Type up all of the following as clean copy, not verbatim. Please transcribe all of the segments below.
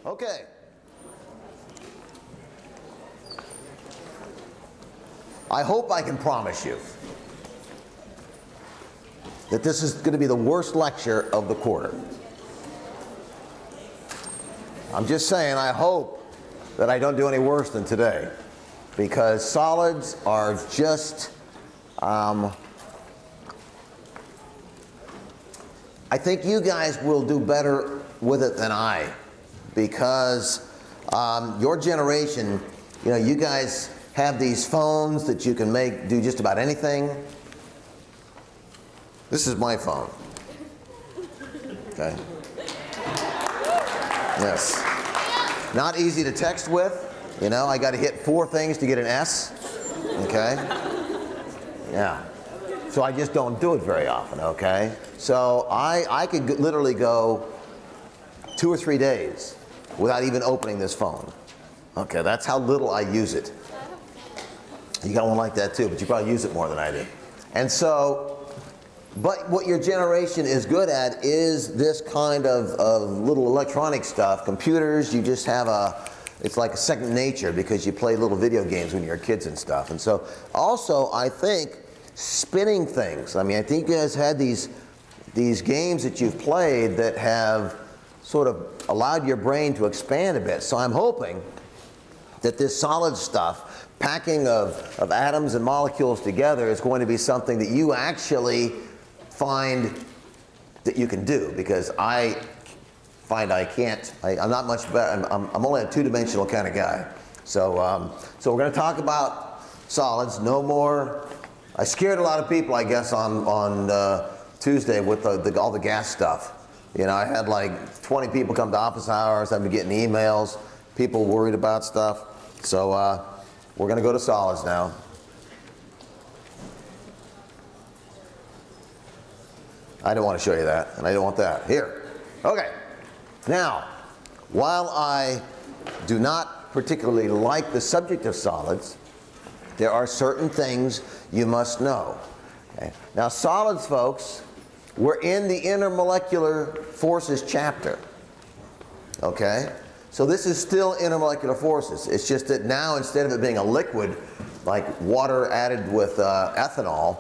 Okay. I hope I can promise you that this is going to be the worst lecture of the quarter. I'm just saying, I hope that I don't do any worse than today, because solids are just, I think you guys will do better with it than I, because your generation, you know, you guys have these phones that you can do just about anything. This is my phone. Okay. Yes. Not easy to text with. You know, I got to hit 4 things to get an S. Okay. Yeah. So I just don't do it very often. Okay. So I could literally go 2 or 3 days without even opening this phone. Okay. That's how little I use it. You got one like that too, but you probably use it more than I do. And so, but what your generation is good at is this kind of little electronic stuff. Computers, you just have it's like a second nature because you play little video games when you're kids and stuff. And so also I think spinning things. I mean, I think you guys had these games that you've played that have sort of allowed your brain to expand a bit. So I'm hoping that this solid stuff, packing of atoms and molecules together, is going to be something that you actually find that you can do, because I find I can't. I'm not much better. I'm only a 2-dimensional kind of guy. So so we're going to talk about solids. No more. I scared a lot of people, I guess, on Tuesday with all the gas stuff. You know, I had like 20 people come to office hours. I've been getting emails. People worried about stuff. So we're going to go to solids now. I don't want to show you that, and I don't want that. Here. Okay. Now, while I do not particularly like the subject of solids, there are certain things you must know. Okay. Now, solids, folks, we're in the Intermolecular Forces chapter. Okay? So this is still intermolecular forces. It's just that now, instead of it being a liquid, like water added with ethanol,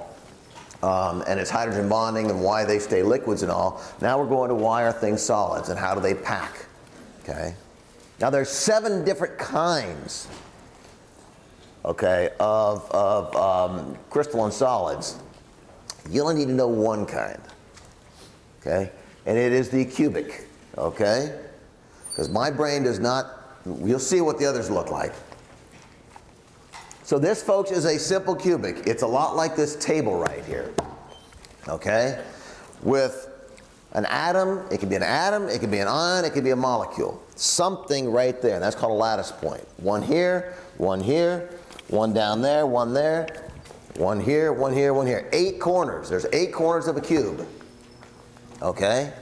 and it's hydrogen bonding and why they stay liquids and all, now we're going to why are things solids and how do they pack. Okay? Now there's 7 different kinds, okay, of crystalline solids. You only need to know one kind. Okay? And it is the cubic. Okay? Because my brain does not, you'll see what the others look like. So this, folks, is a simple cubic. It's a lot like this table right here. Okay? With an atom, it can be an atom, it can be an ion, it can be a molecule. Something right there. That's called a lattice point. One here, one down there, one there, one here, one here, one here. 8 corners. There's 8 corners of a cube. Okay?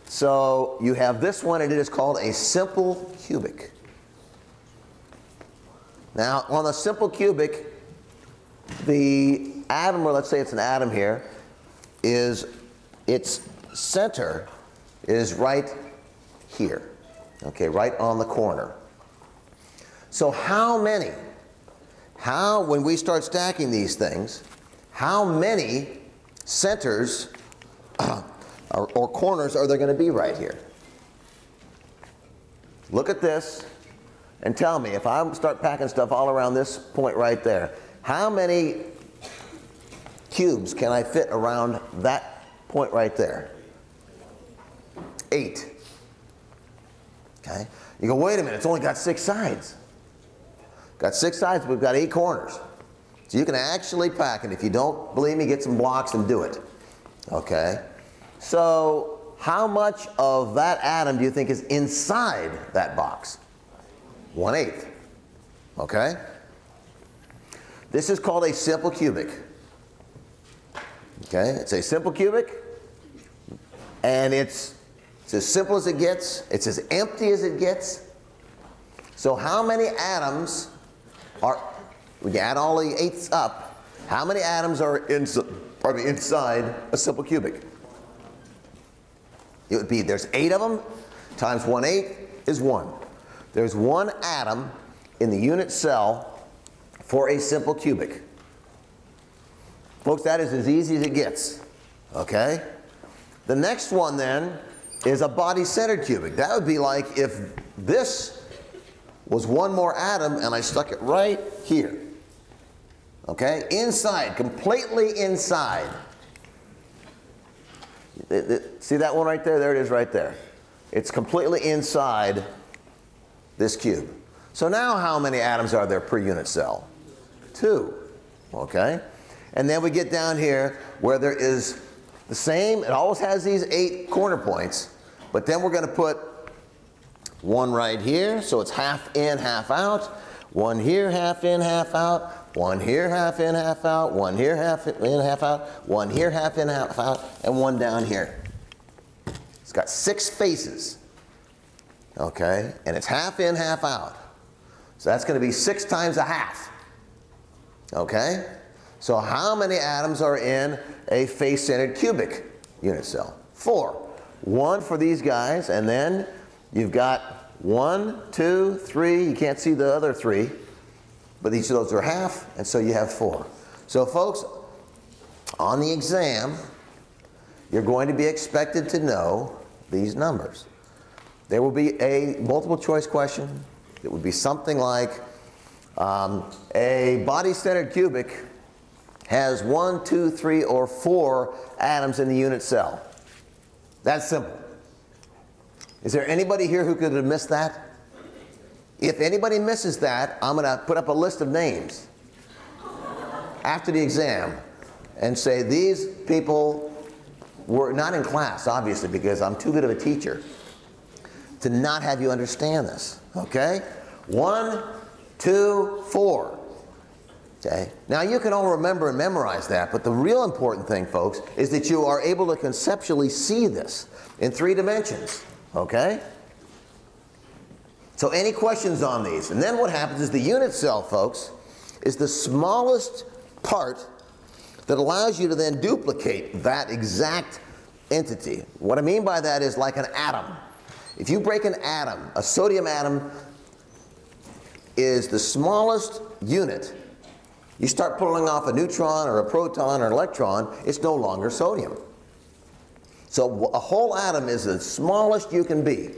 So you have this one, and it is called a simple cubic. Now, on a simple cubic, the atom, or let's say it's an atom here, its center is right here. Okay, right on the corner. So when we start stacking these things, how many centers or corners are there going to be right here? Look at this and tell me, if I start packing stuff all around this point right there, how many cubes can I fit around that point right there? 8. Okay? You go, wait a minute, it's only got 6 sides. Got 6 sides, but we've got 8 corners. So you can actually pack it. If you don't believe me, get some blocks and do it. Okay? So how much of that atom do you think is inside that box? 1/8. Okay? This is called a simple cubic. Okay? It's a simple cubic, and it's as simple as it gets. It's as empty as it gets. So how many atoms are, when you add all the 8s up, how many atoms are inside a simple cubic? It would be, there's 8 of them. times 1/8 is 1. There's one atom in the unit cell for a simple cubic. Folks, that is as easy as it gets. Okay? The next one then is a body-centered cubic. That would be like if this was one more atom and I stuck it right here. Okay? Inside, completely inside. See that one right there? There it is right there. It's completely inside this cube. So now how many atoms are there per unit cell? 2. Okay? And then we get down here where there is the same, it always has these 8 corner points, but then we're going to put one right here, so it's half in, half out. One here, half in, half out. One here, half in, half out. One here, half in, half out. One here, half in, half out. And one down here. It's got 6 faces. Okay? And it's half in, half out. So that's going to be 6 times a half. Okay? So how many atoms are in a face-centered cubic unit cell? 4. 1 for these guys, and then you've got 1, 2, 3. You can't see the other 3, but each of those are half, and so you have 4. So folks, on the exam, you're going to be expected to know these numbers. There will be a multiple choice question. It would be something like a body-centered cubic has 1, 2, 3, or 4 atoms in the unit cell. That's simple. Is there anybody here who could have missed that? If anybody misses that, I'm going to put up a list of names after the exam and say these people were not in class, obviously, because I'm too good of a teacher to not have you understand this. Okay? 1, 2, 4. Okay? Now you can all remember and memorize that, but the real important thing, folks, is that you are able to conceptually see this in 3 dimensions. Okay? So any questions on these? And then what happens is the unit cell, folks, is the smallest part that allows you to then duplicate that exact entity. What I mean by that is like an atom. If you break an atom, a sodium atom is the smallest unit. You start pulling off a neutron or a proton or an electron, it's no longer sodium. So a whole atom is the smallest you can be.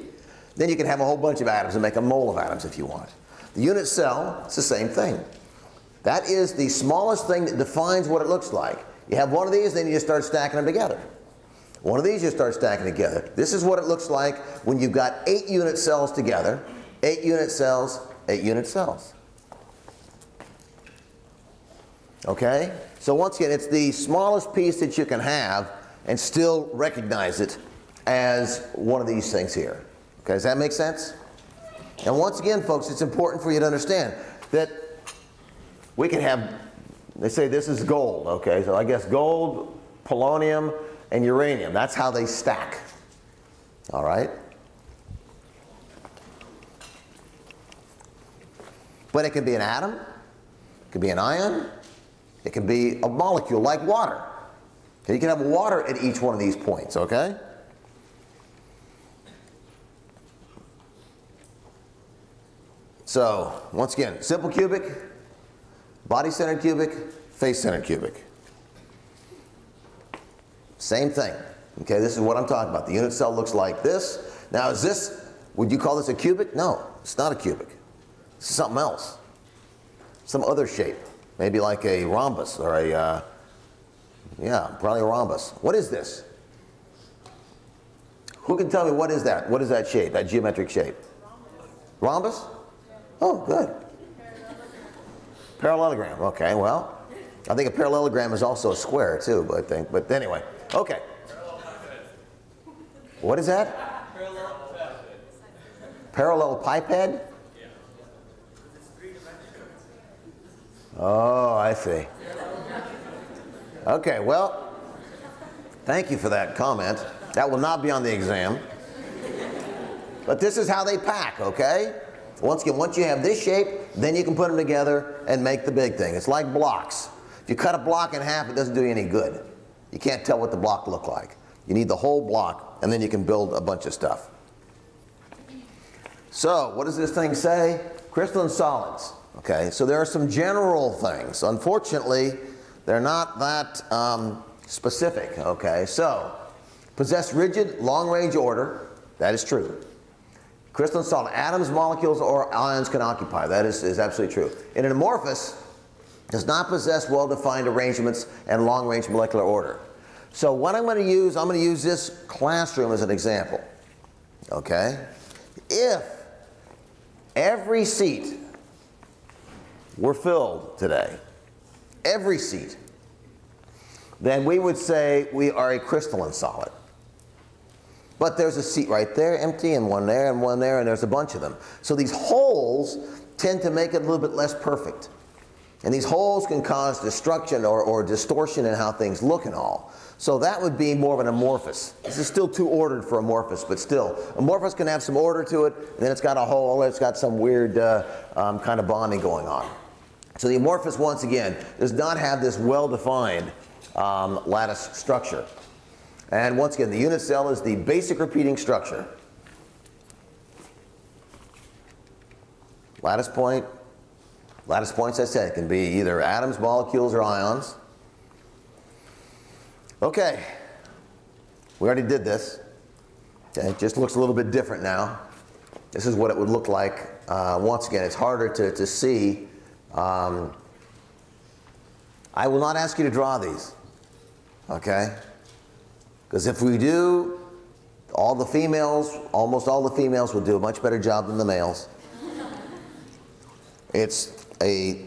Then you can have a whole bunch of atoms and make a mole of atoms if you want. The unit cell, it's the same thing. That is the smallest thing that defines what it looks like. You have one of these, then you just start stacking them together. One of these you start stacking together. This is what it looks like when you've got 8 unit cells together. 8 unit cells, 8 unit cells. Okay? So once again, it's the smallest piece that you can have and still recognize it as one of these things here. Okay, does that make sense? And once again, folks, it's important for you to understand that we can have, they say this is gold, okay? So I guess gold, polonium, and uranium. That's how they stack. All right? But it can be an atom, it can be an ion, it can be a molecule like water. Okay, you can have water at each one of these points, okay? So, once again, simple cubic, body-centered cubic, face-centered cubic. Same thing. Okay, this is what I'm talking about. The unit cell looks like this. Now, is this, would you call this a cubic? No, it's not a cubic. It's something else. Some other shape. Maybe like a rhombus or a, yeah, probably a rhombus. What is this? Who can tell me what is that? What is that shape, that geometric shape? Rhombus? Oh, good. Parallelogram. Okay, well, I think a parallelogram is also a square too, I think. But anyway, okay. What is that? Parallel piped? Oh, I see. Okay, well, thank you for that comment. That will not be on the exam. But this is how they pack, okay? Once again, once you have this shape, then you can put them together and make the big thing. It's like blocks. If you cut a block in half, it doesn't do you any good. You can't tell what the block looked like. You need the whole block, and then you can build a bunch of stuff. So what does this thing say? Crystalline solids. Okay, so there are some general things. Unfortunately, they're not that specific. Okay, so possess rigid long-range order. That is true. Crystalline solid atoms, molecules, or ions can occupy. That is absolutely true. And an amorphous does not possess well-defined arrangements and long-range molecular order. So what I'm going to use this classroom as an example. Okay? If every seat were filled today, every seat, then we would say we are a crystalline solid. But there's a seat right there empty, and one there, and there's a bunch of them. So these holes tend to make it a little bit less perfect. And these holes can cause destruction or distortion in how things look and all. So that would be more of an amorphous. This is still too ordered for amorphous, but still. Amorphous can have some order to it, and then it's got a hole, it's got some weird kind of bonding going on. So the amorphous, once again, does not have this well-defined lattice structure. And once again, the unit cell is the basic repeating structure. Lattice point. Lattice points, as I said, can be either atoms, molecules, or ions. Okay. We already did this. Okay. It just looks a little bit different now. This is what it would look like. Once again, it's harder to see. I will not ask you to draw these. Okay? Because if we do, all the females, almost all the females will do a much better job than the males. It's a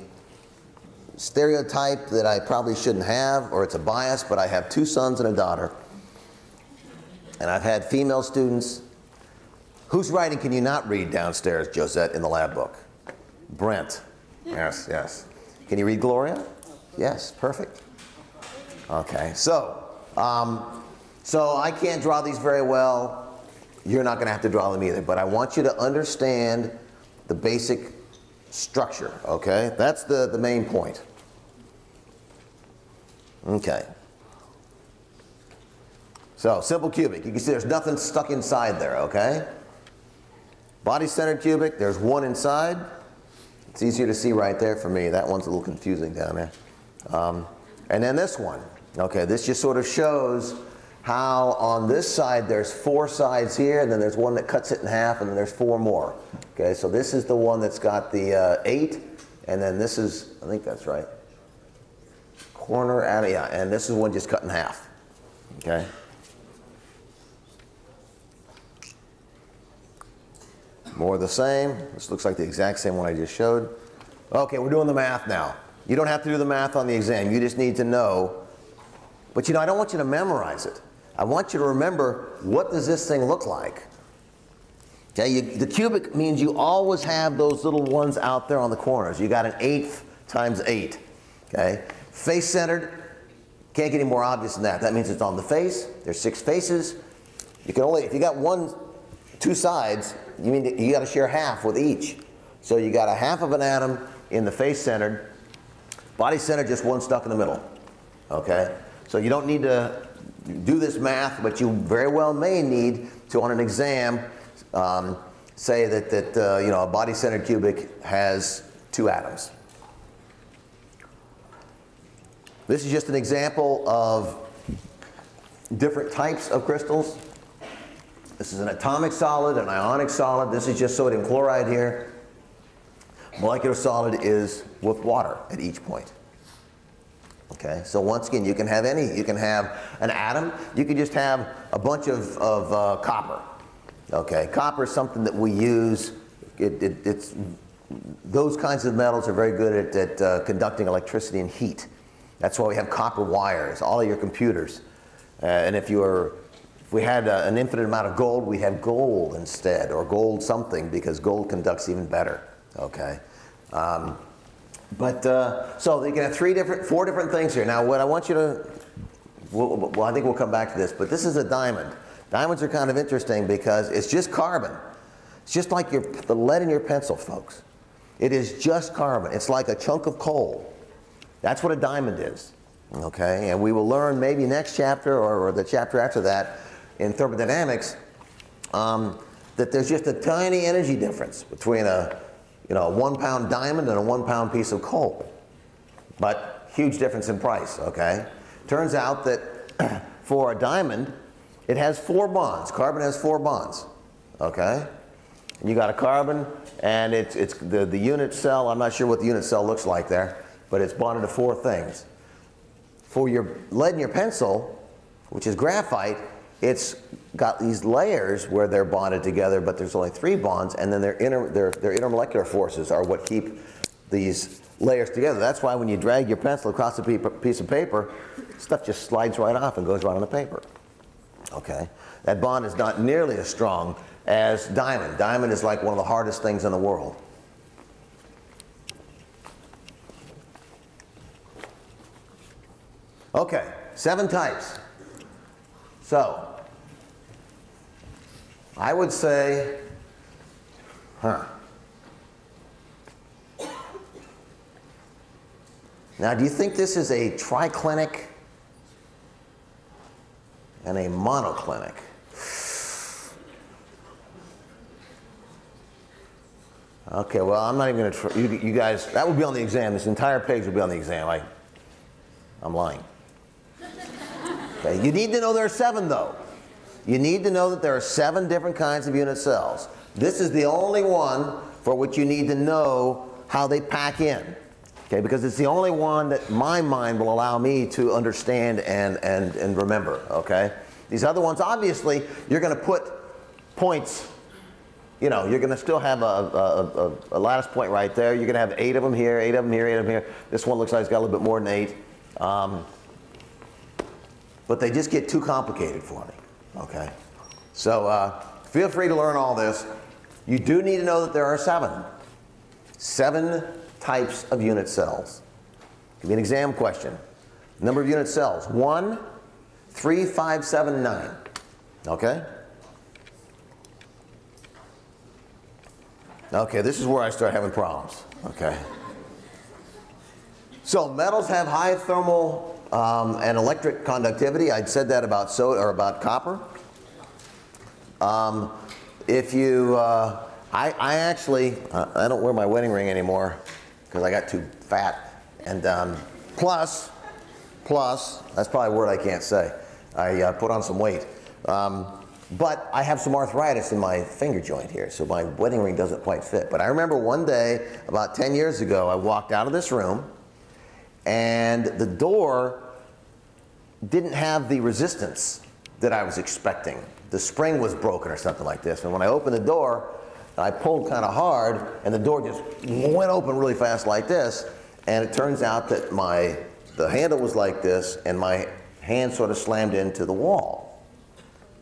stereotype that I probably shouldn't have, or it's a bias, but I have 2 sons and a daughter. And I've had female students. Whose writing can you not read downstairs, Josette, in the lab book? Brent. Yes, yes. Can you read Gloria? Yes, perfect. Okay, so I can't draw these very well. You're not going to have to draw them either, but I want you to understand the basic structure, okay? That's the main point. Okay. So, simple cubic. You can see there's nothing stuck inside there, okay? Body-centered cubic, there's one inside. It's easier to see right there for me. That one's a little confusing down there. And then this one. Okay, this just sort of shows how on this side there's 4 sides here, and then there's one that cuts it in half, and then there's 4 more. Okay, so this is the one that's got the 8, and then this is, I think that's right, corner out of, yeah, and this is one just cut in half. Okay. More of the same. This looks like the exact same one I just showed. Okay, we're doing the math now. You don't have to do the math on the exam. You just need to know. But you know, I don't want you to memorize it. I want you to remember, what does this thing look like? Okay, the cubic means you always have those little ones out there on the corners. You got an 1/8 times 8. Okay, face-centered. Can't get any more obvious than that. That means it's on the face. There's 6 faces. You can only, if you got 2 sides, you mean you got to share half with each. So you got a half of an atom in the face-centered, body-centered, just one stuck in the middle. Okay, so you don't need to do this math, but you very well may need to, on an exam, say that you know, a body-centered cubic has 2 atoms. This is just an example of different types of crystals. This is an atomic solid, an ionic solid. This is just sodium chloride here. Molecular solid is with water at each point. Okay, so once again, you can have any. You can have an atom. You can just have a bunch of copper. Okay, copper is something that we use. It's those kinds of metals are very good at conducting electricity and heat. That's why we have copper wires, all of your computers. And if we had an infinite amount of gold, we'd have gold instead, or gold something, because gold conducts even better. Okay. So you can have 4 different things here. Now, what I want you to, well, I think we'll come back to this, but this is a diamond. Diamonds are kind of interesting because it's just carbon. It's just like the lead in your pencil, folks. It is just carbon. It's like a chunk of coal. That's what a diamond is. Okay, and we will learn maybe next chapter or the chapter after that in thermodynamics that that there's just a tiny energy difference between a 1 pound diamond and a 1 pound piece of coal. But huge difference in price, okay? Turns out that for a diamond, it has 4 bonds. Carbon has 4 bonds, okay? And you got a carbon, and it's the unit cell. I'm not sure what the unit cell looks like there, but it's bonded to 4 things. For your lead in your pencil, which is graphite, it's got these layers where they're bonded together, but there's only 3 bonds, and then their intermolecular forces are what keep these layers together. That's why when you drag your pencil across a piece of paper, stuff just slides right off and goes right on the paper. Okay? That bond is not nearly as strong as diamond. Diamond is like one of the hardest things in the world. Okay, 7 types. So, I would say, Now, do you think this is a triclinic and a monoclinic? Okay, well, I'm not even going to try. You guys, that would be on the exam. This entire page would be on the exam. I'm lying. Okay, you need to know there are 7, though. You need to know that there are 7 different kinds of unit cells. This is the only one for which you need to know how they pack in. Okay, because it's the only one that my mind will allow me to understand and remember. Okay? These other ones, obviously, you're going to put points. You're going to still have a lattice point right there. You're going to have 8 of them here, 8 of them here, 8 of them here. This one looks like it's got a little bit more than 8. But they just get too complicated for me. Okay? So feel free to learn all this. You do need to know that there are 7 types of unit cells. Give me an exam question. Number of unit cells: 1, 3, 5, 7, 9. Okay? Okay, this is where I start having problems. Okay? So metals have high thermal and electric conductivity. I'd said that about soda or about copper. If you, I actually, I don't wear my wedding ring anymore because I got too fat. And plus, that's probably a word I can't say. I put on some weight. But I have some arthritis in my finger joint here, so my wedding ring doesn't quite fit. But I remember one day, about 10 years ago, I walked out of this room, and the door didn't have the resistance that I was expecting. The spring was broken or something like this. And when I opened the door, I pulled kind of hard, and the door just went open really fast like this. And it turns out that the handle was like this, and my hand sort of slammed into the wall.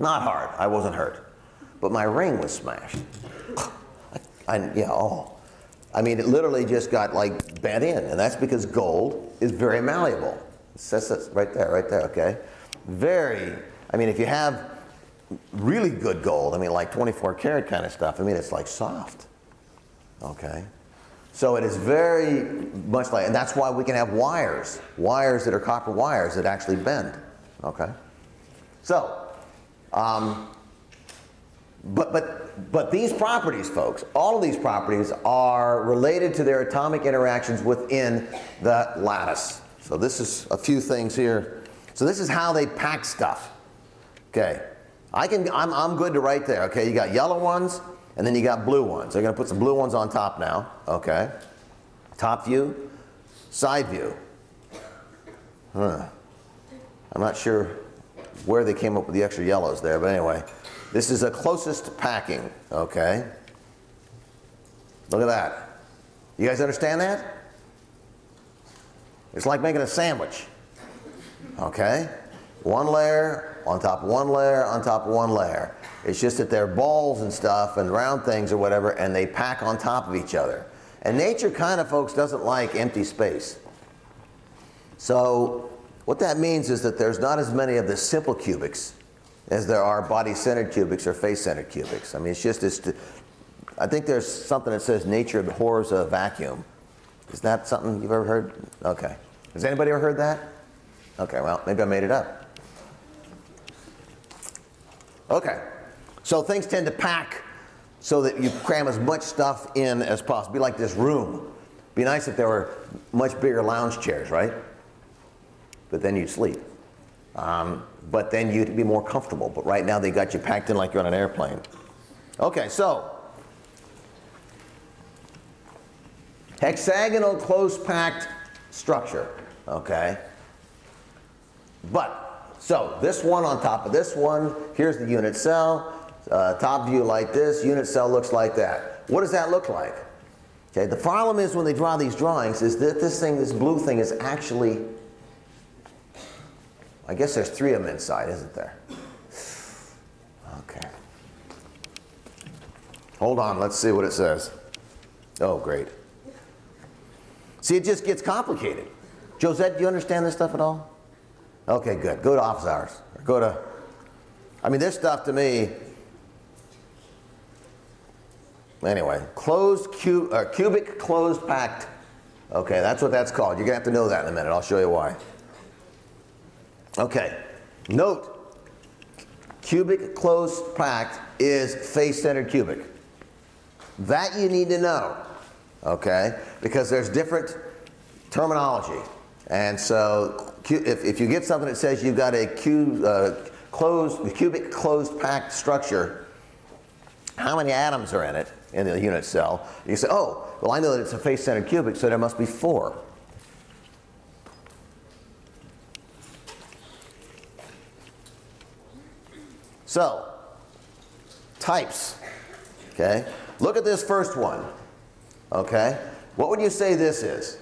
Not hard, I wasn't hurt. But my ring was smashed. I mean, it literally just got like bent in, and that's because gold is very malleable. It says that right there, okay? I mean, if you have really good gold, I mean, like 24 karat kind of stuff, I mean, it's like soft, okay? So it is very much like, and that's why we can have wires that are copper wires that actually bend, okay? So, but these properties, folks, all of these properties are related to their atomic interactions within the lattice. So this is a few things here. So this is how they pack stuff. Okay, I'm good to write there. Okay, you got yellow ones, and then you got blue ones. They're going to put some blue ones on top now. Okay, top view, side view. I'm not sure where they came up with the extra yellows there, but anyway, this is the closest packing, okay? Look at that. You guys understand that? It's like making a sandwich, okay? One layer on top of one layer on top of one layer. It's just that they're balls and stuff and round things or whatever, and they pack on top of each other. And nature kind of, folks, doesn't like empty space. So what that means is that there's not as many of the simple cubics as there are body-centered cubics or face-centered cubics. I mean, it's just this. I think there's something that says nature abhors a vacuum. Is that something you've ever heard? Okay. Has anybody ever heard that? Okay, well, maybe I made it up. Okay. So things tend to pack so that you cram as much stuff in as possible. Be like this room. Be nice if there were much bigger lounge chairs, right? But then you'd sleep. But then you'd be more comfortable. But right now they got you packed in like you're on an airplane. Okay, so hexagonal close packed structure. Okay. But so this one on top of this one, here's the unit cell. Top view like this, unit cell looks like that. What does that look like? Okay, the problem is when they draw these drawings is that this thing, this blue thing is actually, I guess there's 3 of them inside, isn't there? Okay. Hold on, let's see what it says. Oh, great. See, it just gets complicated. Josette, do you understand this stuff at all? Okay, good. Go to office hours. Or go to, I mean, this stuff to me, anyway, cubic closed packed. Okay, that's what that's called. You're going to have to know that in a minute. I'll show you why. Okay, note, cubic closed packed is face-centered cubic. That you need to know, okay, because there's different terminology. And so if you get something that says you've got a cubic closed packed structure, how many atoms are in it in the unit cell? You say, oh, well, I know that it's a face-centered cubic, so there must be 4. So, types, okay? Look at this first one, okay? What would you say this is?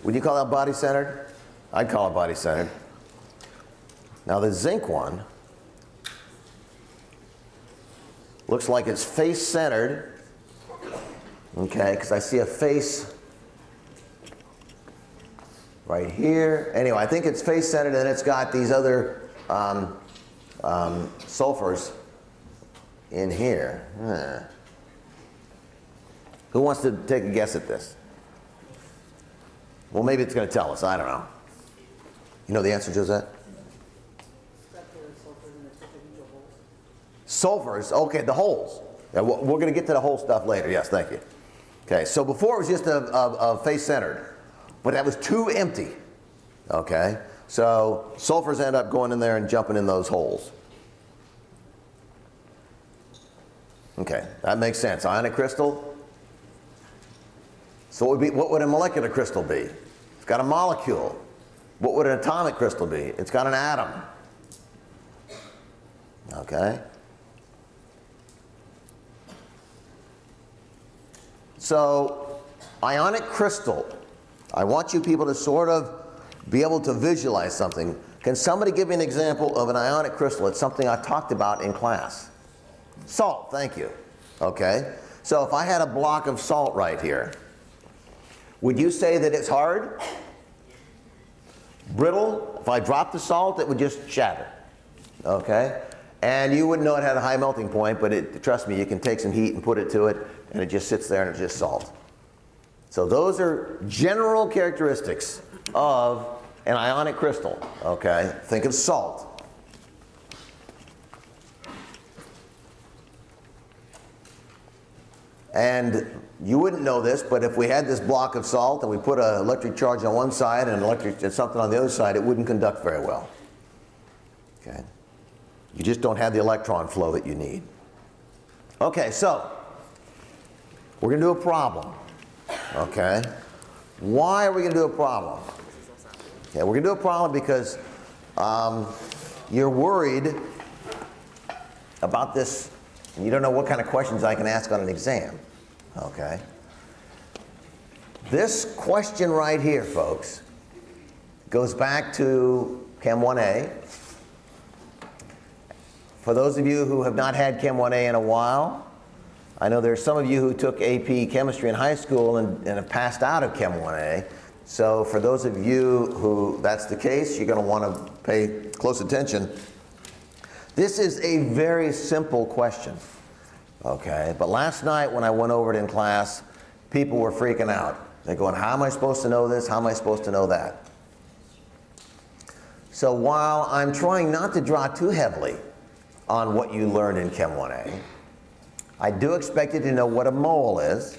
Would you call that body-centered? I'd call it body-centered. Now the zinc one looks like it's face-centered, okay, because I see a face right here. Anyway, I think it's face-centered, and it's got these other sulfurs in here. Who wants to take a guess at this? Well, maybe it's going to tell us. I don't know. You know the answer, Josette? Sulfurs. Okay, the holes. Yeah, we're going to get to the whole stuff later. Yes, thank you. Okay, so before it was just a face-centered, but that was too empty. Okay, so sulfurs end up going in there and jumping in those holes. Okay, that makes sense. Ionic crystal. So what would a molecular crystal be? It's got a molecule. What would an atomic crystal be? It's got an atom. Okay. So, ionic crystal. I want you people to sort of be able to visualize something. Can somebody give me an example of an ionic crystal? It's something I talked about in class. Salt, thank you. Okay. So if I had a block of salt right here, would you say that it's hard? Brittle? If I dropped the salt, it would just shatter. Okay? And you wouldn't know it had a high melting point, but trust me, you can take some heat and put it to it, and it just sits there and it's just salt. So those are general characteristics of an ionic crystal. Okay? Think of salt. And you wouldn't know this, but if we had this block of salt and we put an electric charge on one side and something on the other side, it wouldn't conduct very well. Okay? You just don't have the electron flow that you need. Okay, so we're going to do a problem. Okay? Why are we going to do a problem? Okay, we're going to do a problem because you're worried about this. And you don't know what kind of questions I can ask on an exam. Okay? This question right here, folks, goes back to Chem 1A. For those of you who have not had Chem 1A in a while, I know there's some of you who took AP Chemistry in high school and have passed out of Chem 1A. So for those of you who that's the case, you're going to want to pay close attention. This is a very simple question, okay? But last night when I went over it in class, people were freaking out. They're going, how am I supposed to know this? How am I supposed to know that? So while I'm trying not to draw too heavily, on what you learned in Chem 1A. I do expect you to know what a mole is.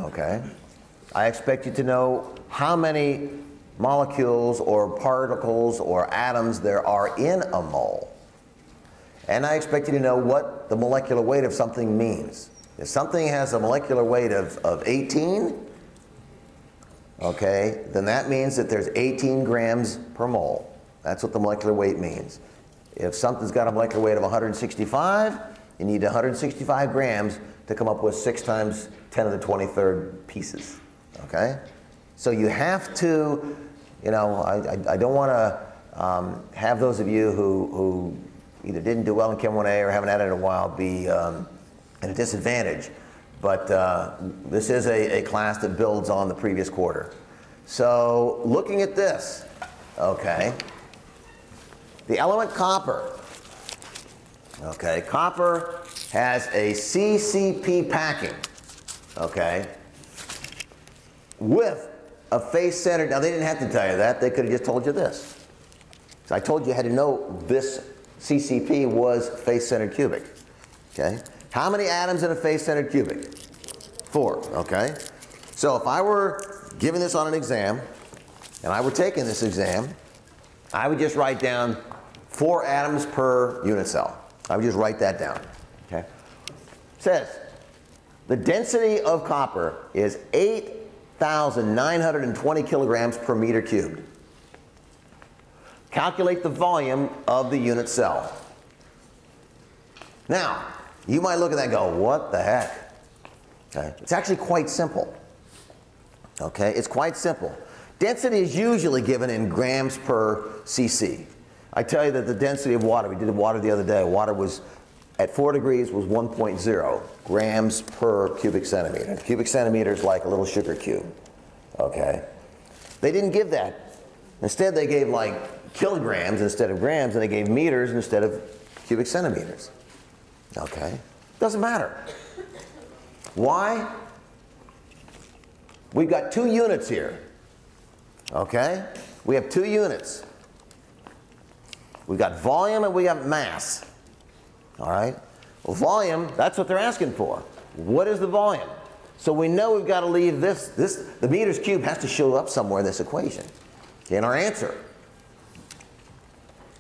Okay. I expect you to know how many molecules or particles or atoms there are in a mole. And I expect you to know what the molecular weight of something means. If something has a molecular weight of 18, okay, then that means that there's 18 grams per mole. That's what the molecular weight means. If something's got a molecular weight of 165, you need 165 grams to come up with 6 times 10 to the 23rd pieces. Okay? So you have to, you know, I don't want to have those of you who either didn't do well in Chem 1A or haven't had it in a while be at a disadvantage. But this is a class that builds on the previous quarter. So looking at this, okay, the element copper. Okay, copper has a CCP packing, okay, with a face-centered, now they didn't have to tell you that, they could have just told you this. So I told you had to know this CCP was face-centered cubic, okay. How many atoms in a face-centered cubic? 4, okay. So if I were giving this on an exam, and I were taking this exam, I would just write down 4 atoms per unit cell. I would just write that down, okay. It says, the density of copper is 8,920 kilograms per meter cubed. Calculate the volume of the unit cell. Now, you might look at that and go, what the heck? Okay. It's actually quite simple. Okay, it's quite simple. Density is usually given in grams per cc. I tell you that the density of water, we did water the other day, water was at 4 degrees was 1.0 grams per cubic centimeter. Cubic centimeter is like a little sugar cube. Okay, they didn't give that. Instead, they gave like kilograms instead of grams, and they gave meters instead of cubic centimeters. Okay, doesn't matter. Why? We've got 2 units here. Okay, we have 2 units. We've got volume and we got mass. All right. Well, volume, that's what they're asking for. What is the volume? So we know we've got to leave this, the meters cubed has to show up somewhere in this equation, in our answer.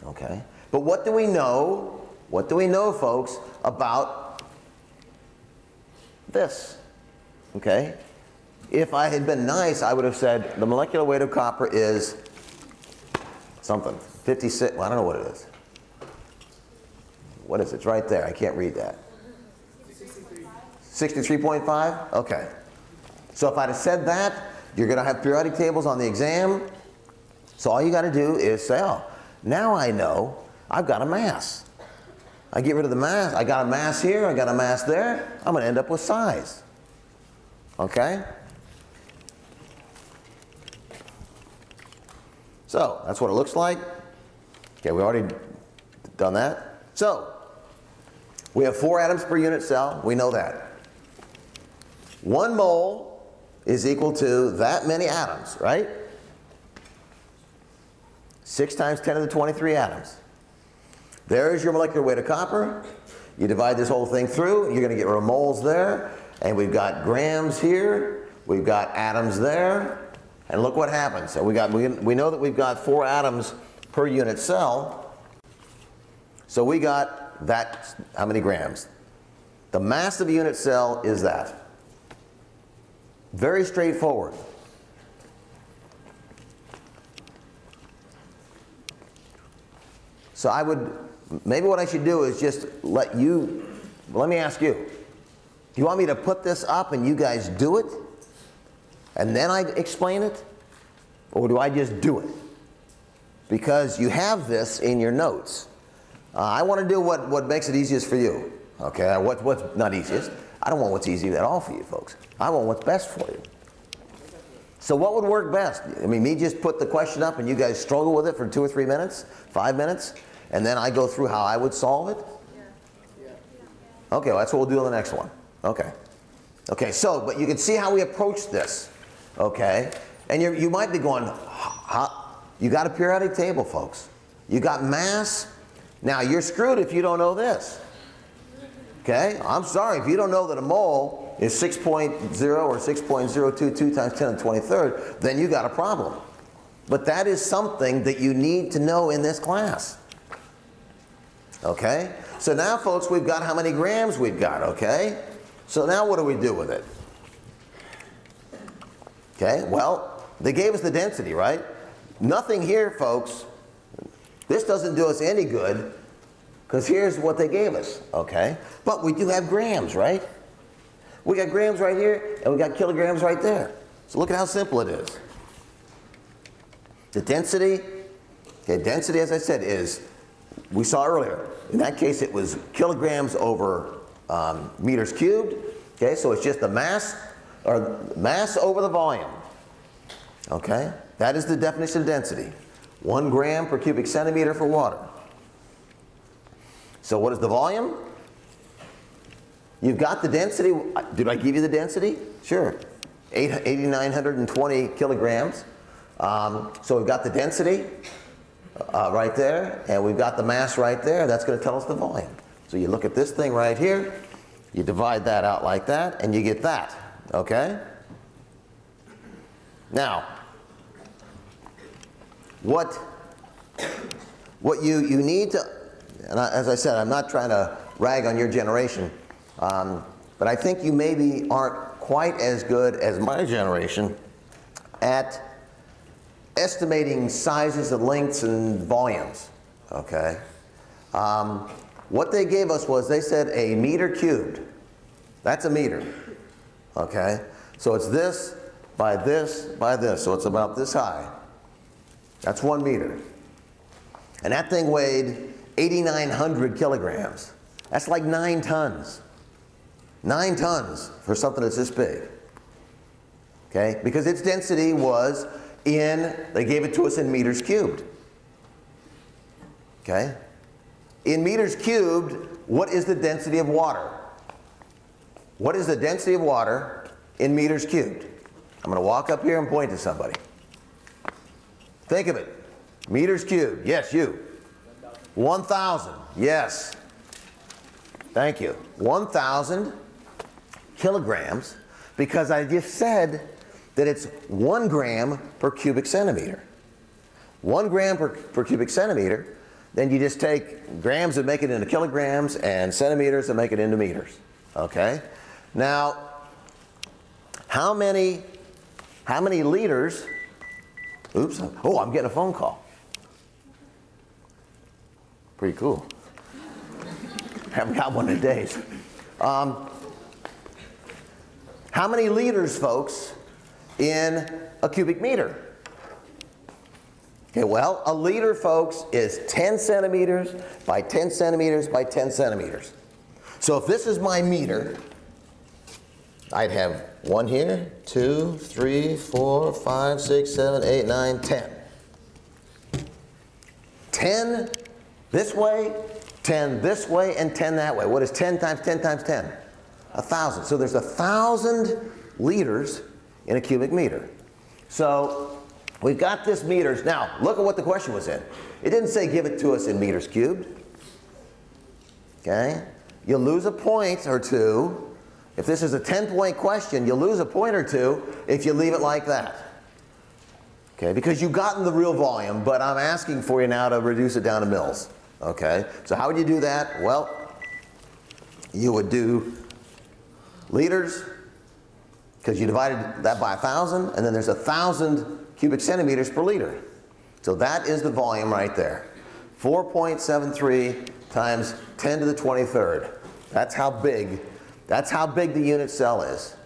Okay. But what do we know? What do we know, folks, about this? Okay. If I had been nice, I would have said the molecular weight of copper is something. 56, well, I don't know what it is. What is it? It's right there. I can't read that. 63.5? Okay. So if I'd have said that, you're going to have periodic tables on the exam. So all you got to do is say, oh, now I know I've got a mass. I get rid of the mass. I got a mass here. I got a mass there. I'm going to end up with size. Okay? So that's what it looks like. Okay, we already done that. So we have 4 atoms per unit cell. We know that. 1 mole is equal to that many atoms, right? 6 times 10 to the 23 atoms. There's your molecular weight of copper. You divide this whole thing through, you're going to get rid of moles there. And we've got grams here. We've got atoms there. And look what happens. So we know that we've got 4 atoms per unit cell. So we got that, how many grams? The mass of a unit cell is that. Very straightforward. So I would, maybe what I should do is just let me ask you. Do you want me to put this up and you guys do it? And then I explain it? Or do I just do it? Because you have this in your notes. I want to do what makes it easiest for you. Okay, what's not easiest? I don't want what's easy at all for you folks. I want what's best for you. So what would work best? I mean, me just put the question up and you guys struggle with it for 2 or 3 minutes, 5 minutes, and then I go through how I would solve it? Okay, well, that's what we'll do on the next one. Okay. Okay, so, but you can see how we approach this. Okay? And you might be going, you got a periodic table, folks. You got mass, Now, you're screwed if you don't know this. Okay? I'm sorry, if you don't know that a mole is 6.0 or 6.022 times 10 to the 23rd, then you got a problem. But that is something that you need to know in this class. Okay? So now, folks, we've got how many grams we've got, okay? So now what do we do with it? Okay, well, they gave us the density, right? Nothing here, folks. This doesn't do us any good, because here's what they gave us, okay? But we do have grams, right? We got grams right here, and we got kilograms right there. So look at how simple it is. The density, okay, density, as I said, is, we saw earlier, in that case it was kilograms over meters cubed, okay? So it's just the mass, or mass over the volume, okay? That is the definition of density. 1 gram per cubic centimeter for water. So what is the volume? You've got the density. Did I give you the density? Sure. 8,920 kilograms. So we've got the density right there, and we've got the mass right there. That's going to tell us the volume. So you look at this thing right here, you divide that out like that, and you get that. Okay? Now, what you need to, and as I said, I'm not trying to rag on your generation, but I think you maybe aren't quite as good as my generation at estimating sizes and lengths and volumes, okay? What they gave us was, they said a meter cubed. That's a meter, okay? So it's this by this by this, so it's about this high. That's 1 meter. And that thing weighed 8,900 kilograms. That's like 9 tons. 9 tons for something that's this big. Okay? Because its density was in, they gave it to us in meters cubed. Okay? In meters cubed, what is the density of water? What is the density of water in meters cubed? I'm going to walk up here and point to somebody. Think of it. Meters cubed. Yes, you. 1,000. Yes. Thank you. 1,000 kilograms, because I just said that it's 1 gram per cubic centimeter. 1 gram per cubic centimeter, then you just take grams and make it into kilograms, and centimeters and make it into meters. Okay? Now, how many liters? Oops. Oh, I'm getting a phone call. Pretty cool. Haven't got one in days. How many liters, folks, in a cubic meter? Okay, well, a liter, folks, is 10 centimeters by 10 centimeters by 10 centimeters. So if this is my meter, I'd have 1 here, 2, 3, 4, 5, 6, 7, 8, 9, 10. 10 this way, 10 this way, and 10 that way. What is 10 times 10 times 10? 1,000. So there's 1,000 liters in a cubic meter. So we've got this meters. Now, look at what the question was in. It didn't say give it to us in meters cubed. Okay? You'll lose a point or two. If this is a 10-point question, you'll lose a point or two if you leave it like that. Okay? Because you've gotten the real volume, but I'm asking for you now to reduce it down to mils. Okay? So how would you do that? Well, you would do liters, because you divided that by 1,000, and then there's 1,000 cubic centimeters per liter. So that is the volume right there. 4.73 times 10 to the 23rd. That's how big the unit cell is.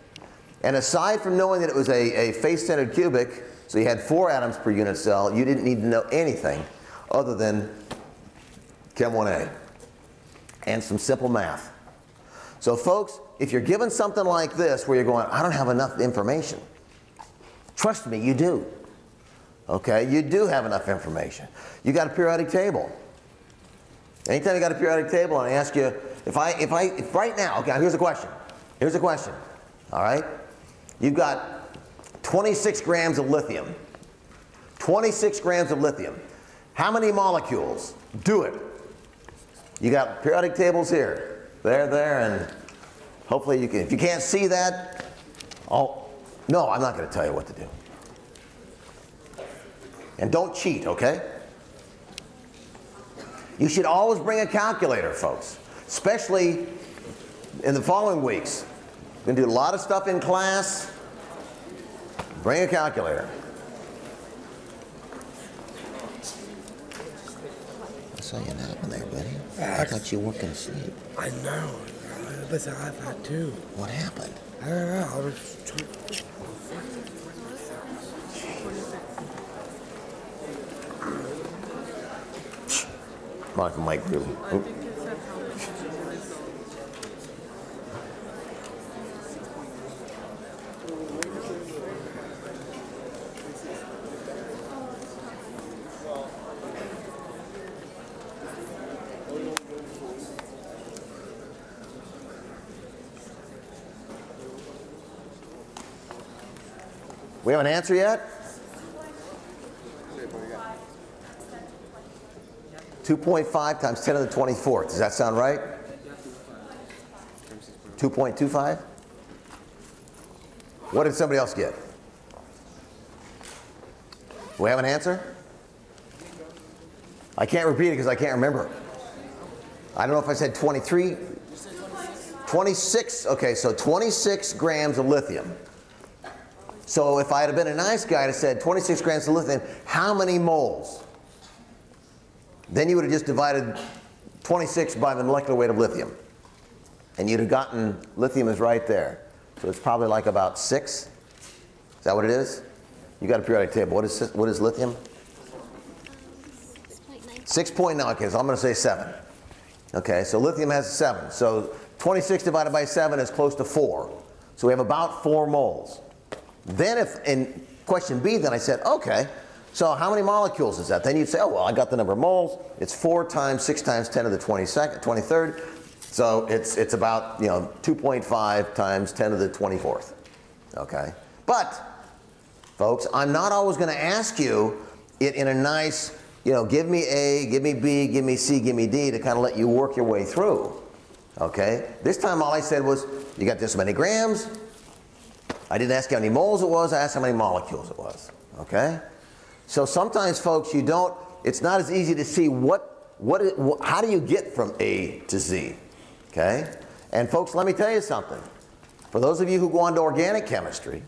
And aside from knowing that it was a face-centered cubic, so you had 4 atoms per unit cell, you didn't need to know anything other than Chem 1A and some simple math. So folks, if you're given something like this where you're going, I don't have enough information, trust me, you do. Okay, you do have enough information. You got a periodic table. Anytime you got a periodic table and I ask you, if right now, okay, here's a question. Here's a question. All right? You've got 26 grams of lithium. 26 grams of lithium. How many molecules? Do it. You got periodic tables here, there, and hopefully you can. If you can't see that, no, I'm not going to tell you what to do. And don't cheat, okay? You should always bring a calculator, folks, especially in the following weeks. We're going to do a lot of stuff in class. Bring a calculator. I saw you napping there, buddy. I thought you weren't going to sleep. I know. Listen, I thought too. What happened? I don't know. I was trying. Michael Mike really. We have an answer yet? 2.5 times 10 to the 24th. Does that sound right? 2.25? What did somebody else get? Do we have an answer? I can't repeat it because I can't remember. I don't know if I said 23. 26. Okay, so 26 grams of lithium. So if I had been a nice guy and said 26 grams of lithium, how many moles? Then you would have just divided 26 by the molecular weight of lithium. And you'd have gotten, lithium is right there. So it's probably like about 6. Is that what it is? You got a periodic table. What is lithium? 6.9. Okay, so I'm going to say 7. Okay, so lithium has 7. So 26 divided by 7 is close to 4. So we have about 4 moles. Then if in question B, then I said, okay, so how many molecules is that? Then you'd say, oh, well, I got the number of moles. It's 4 times 6 times 10 to the 23rd. So it's about, 2.5 times 10 to the 24th. Okay? But, folks, I'm not always going to ask you it in a nice, give me A, give me B, give me C, give me D to kind of let you work your way through. Okay? This time all I said was, you got this many grams. I didn't ask how many moles it was. I asked how many molecules it was. Okay? So sometimes, folks, it's not as easy to see how do you get from A to Z? Okay? And folks, let me tell you something. For those of you who go on to organic chemistry,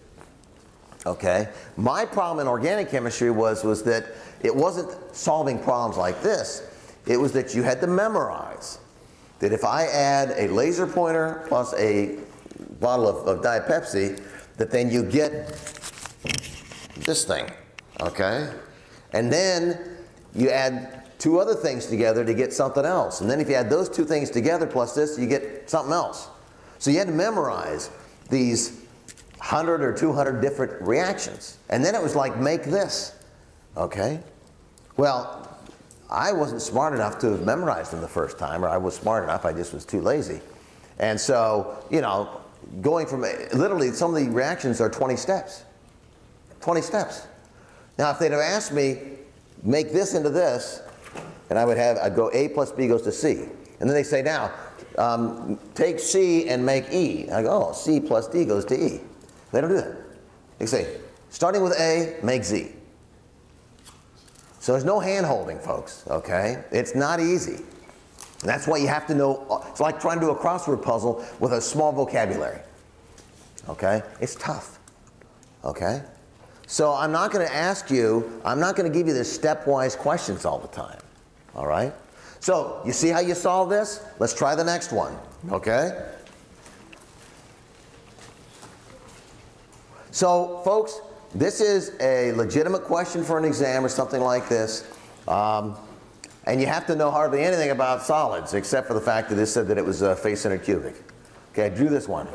okay, my problem in organic chemistry was that it wasn't solving problems like this. It was that you had to memorize that if I add a laser pointer plus a bottle of Diet Pepsi, that then you get this thing, okay? And then you add 2 other things together to get something else. And then if you add those 2 things together plus this, you get something else. So you had to memorize these 100 or 200 different reactions. And then it was like, make this, okay? Well, I wasn't smart enough to have memorized them the first time, or I was smart enough, I just was too lazy. And so, going from, literally some of the reactions are 20 steps. 20 steps. Now if they'd have asked me, make this into this, and I'd go A plus B goes to C. And then they say, now, take C and make E. I go, oh, C plus D goes to E. They don't do that. They say, starting with A, make Z. So there's no hand-holding, folks, okay? It's not easy. And that's why you have to know, it's like trying to do a crossword puzzle with a small vocabulary. Okay? It's tough. Okay? So I'm not going to ask you, I'm not going to give you the stepwise questions all the time. All right? So, you see how you solve this? Let's try the next one. Okay? So, folks, this is a legitimate question for an exam or something like this. And you have to know hardly anything about solids, except for the fact that it said that it was face-centered cubic. Okay, I drew this one.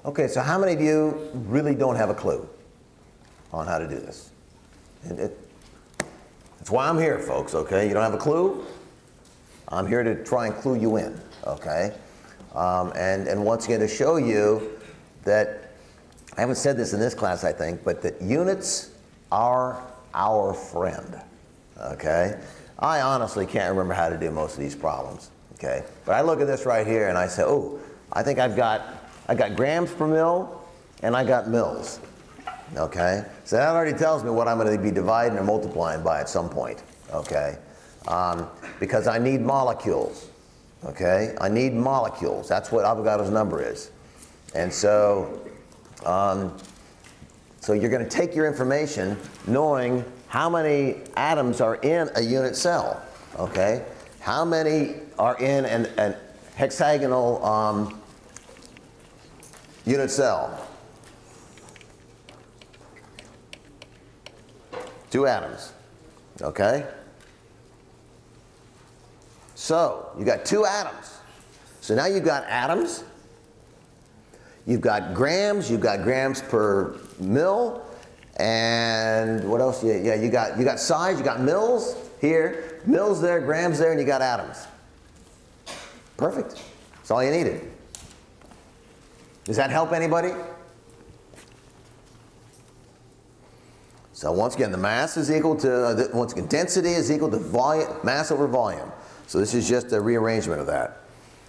Okay, so how many of you really don't have a clue on how to do this? That's why I'm here, folks, okay? You don't have a clue? I'm here to try and clue you in, okay? And once again, to show you that, I haven't said this in this class, I think, but that units are our friend, okay? I honestly can't remember how to do most of these problems, okay? But I look at this right here and I say, oh, I think I got grams per mil and I got mils, okay? So that already tells me what I'm going to be dividing or multiplying by at some point, okay? Because I need molecules, okay? I need molecules. That's what Avogadro's number is. And so, so you're going to take your information knowing how many atoms are in a unit cell, okay? How many are in an hexagonal unit cell? 2 atoms, okay? So you got 2 atoms. So now you've got atoms, you've got grams per mil, and what else? Yeah, you got size, you got mils here, mils there, grams there, and you got atoms. Perfect. That's all you needed. Does that help anybody? So once again, the mass is equal to, once again, density is equal to volume, mass over volume. So this is just a rearrangement of that.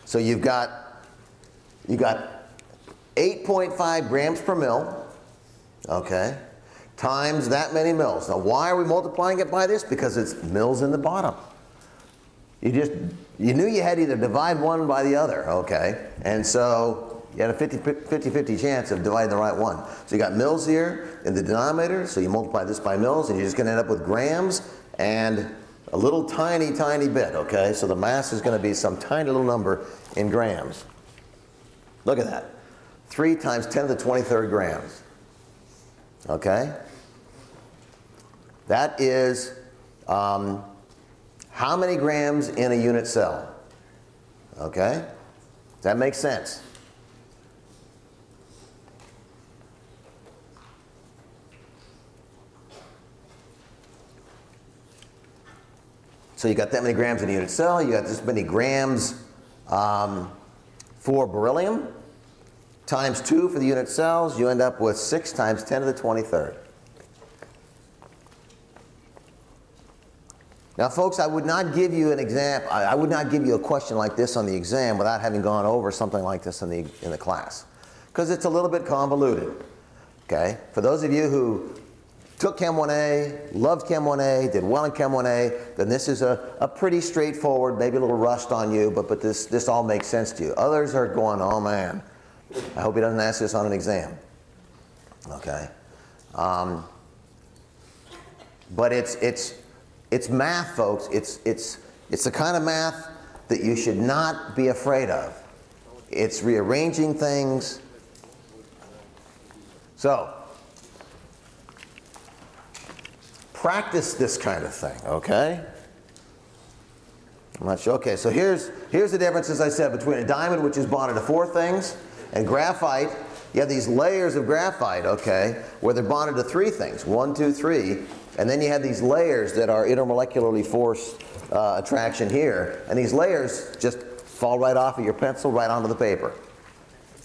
So you've got 8.5 grams per mil, okay, times that many mils. Now why are we multiplying it by this? Because it's mils in the bottom. You knew you had to either divide one by the other, okay? And so you had a 50-50 chance of dividing the right one. So you got mils here in the denominator, so you multiply this by mils, and you're just going to end up with grams and a little tiny, tiny bit, okay? So the mass is going to be some tiny little number in grams. Look at that. 3 times 10 to the 23rd grams, okay? That is how many grams in a unit cell, okay? Does that make sense? So you got that many grams in a unit cell, you got this many grams for beryllium, times 2 for the unit cells, you end up with 6 times 10 to the 23rd. Now folks, I would not give you an example, I would not give you a question like this on the exam without having gone over something like this in the class. Because it's a little bit convoluted, okay? For those of you who took Chem 1A, loved Chem 1A, did well in Chem 1A, then this is a pretty straightforward, maybe a little rust on you, but this all makes sense to you. Others are going, oh man, I hope he doesn't ask this on an exam, okay? But it's math, folks. It's the kind of math that you should not be afraid of. It's rearranging things. So, practice this kind of thing, okay? I'm not sure. Okay, so here's the difference, as I said, between a diamond, which is bonded to 4 things, and graphite. You have these layers of graphite, okay, where they're bonded to 3 things, 1, 2, 3. And then you have these layers that are intermolecularly forced attraction here. And these layers just fall right off of your pencil right onto the paper.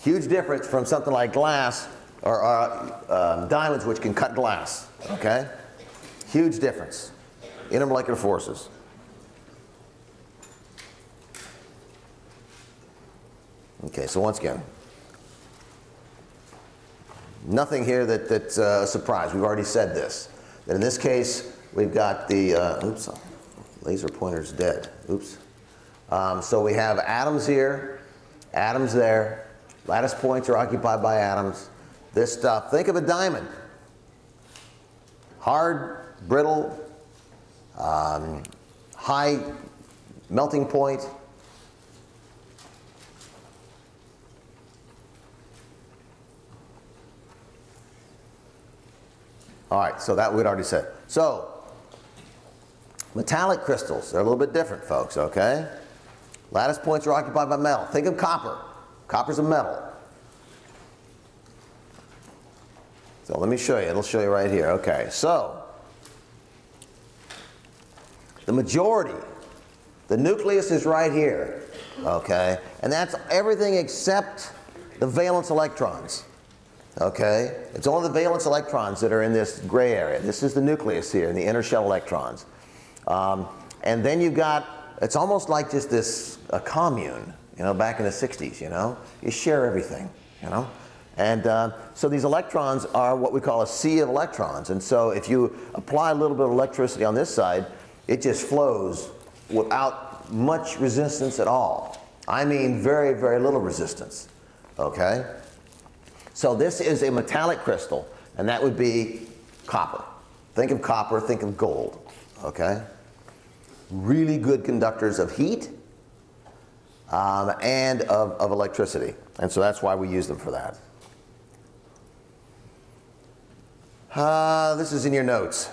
Huge difference from something like glass or diamonds, which can cut glass, okay? Huge difference. Intermolecular forces. Okay, so once again, nothing here that's a surprise. We've already said this. That in this case, we've got the, oops, laser pointer's dead. Oops. So we have atoms here, atoms there. Lattice points are occupied by atoms. This stuff, think of a diamond. Hard, brittle, high melting point. All right, so that we'd already said. So, metallic crystals, they're a little bit different, folks, okay? Lattice points are occupied by metal. Think of copper. Copper's a metal. So let me show you. It'll show you right here. Okay, so the majority, the nucleus is right here. Okay, and that's everything except the valence electrons. Okay, it's only the valence electrons that are in this gray area. This is the nucleus here, and the inner shell electrons. And then you've got, it's almost like just this a commune, you know, back in the 60s, you know. You share everything, you know. And so these electrons are what we call a sea of electrons. And so if you apply a little bit of electricity on this side, it just flows without much resistance at all. I mean very, very little resistance. Okay? So this is a metallic crystal, and that would be copper. Think of copper, think of gold. Okay? Really good conductors of heat and of electricity. And so that's why we use them for that. This is in your notes.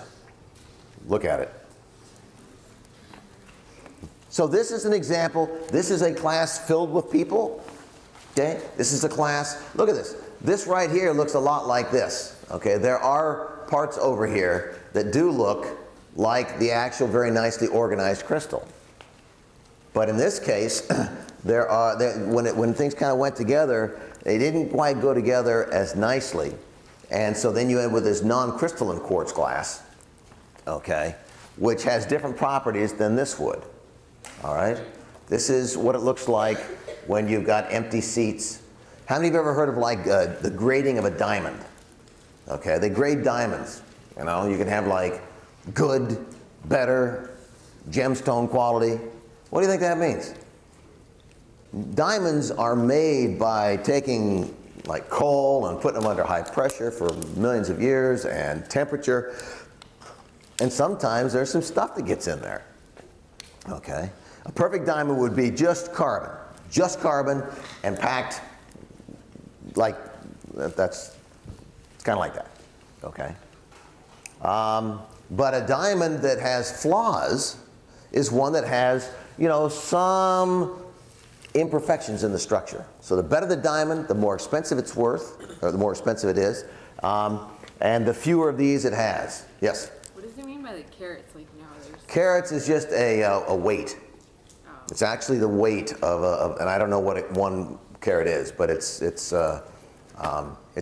Look at it. So this is an example. This is a class filled with people. Okay? This is a class. Look at this. This right here looks a lot like this. Okay? There are parts over here that do look like the actual very nicely organized crystal. But in this case, when things kind of went together, they didn't quite go together as nicely. And so then you end with this non-crystalline quartz glass, okay, which has different properties than this would. All right? This is what it looks like when you've got empty seats. How many of you have ever heard of like the grading of a diamond? Okay, they grade diamonds. You know, you can have like good, better, gemstone quality. What do you think that means? Diamonds are made by taking like coal and putting them under high pressure for millions of years and temperature. And sometimes there's some stuff that gets in there. Okay? A perfect diamond would be just carbon and packed like, it's kind of like that. Okay? But a diamond that has flaws is one that has, you know, some imperfections in the structure. So the better the diamond, the more expensive it's worth, or the more expensive it is, and the fewer of these it has. Yes? What does it mean by the carats? Like now there's carats is just a weight. Oh. It's actually the weight of and I don't know what one carat is, but it's a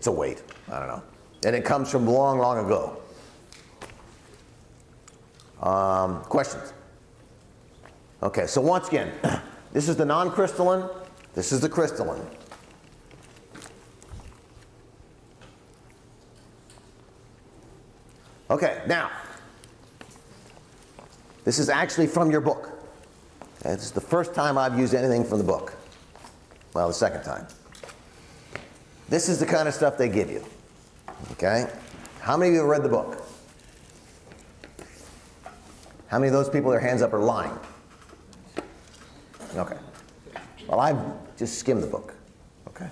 weight. I don't know. And it comes from long, long ago. Questions? Okay, so once again, this is the non-crystalline, this is the crystalline. Okay, now, this is actually from your book. Okay, this is the first time I've used anything from the book. Well, the second time. This is the kind of stuff they give you. Okay? How many of you have read the book? How many of those people, their hands up, are lying? Okay. Well, I've just skimmed the book. Okay.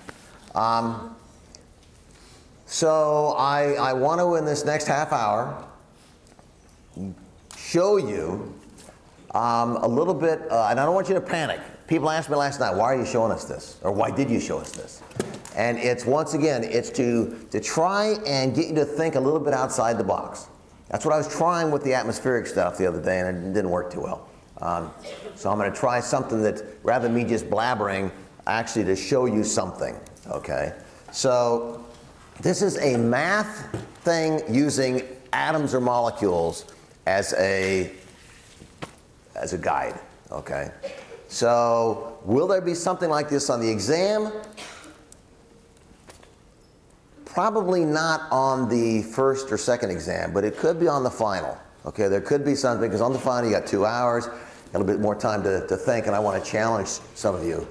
So I want to, in this next half hour, show you a little bit, and I don't want you to panic. People asked me last night, why are you showing us this? Or why did you show us this? And it's, once again, it's to try and get you to think a little bit outside the box. That's what I was trying with the atmospheric stuff the other day, and it didn't work too well. So I'm going to try something that, rather than me just blabbering, actually to show you something. Okay? So this is a math thing using atoms or molecules as a guide. Okay? So will there be something like this on the exam? Probably not on the first or second exam, but it could be on the final. Okay, there could be something, because on the final you got 2 hours, a little bit more time to think, and I want to challenge some of you.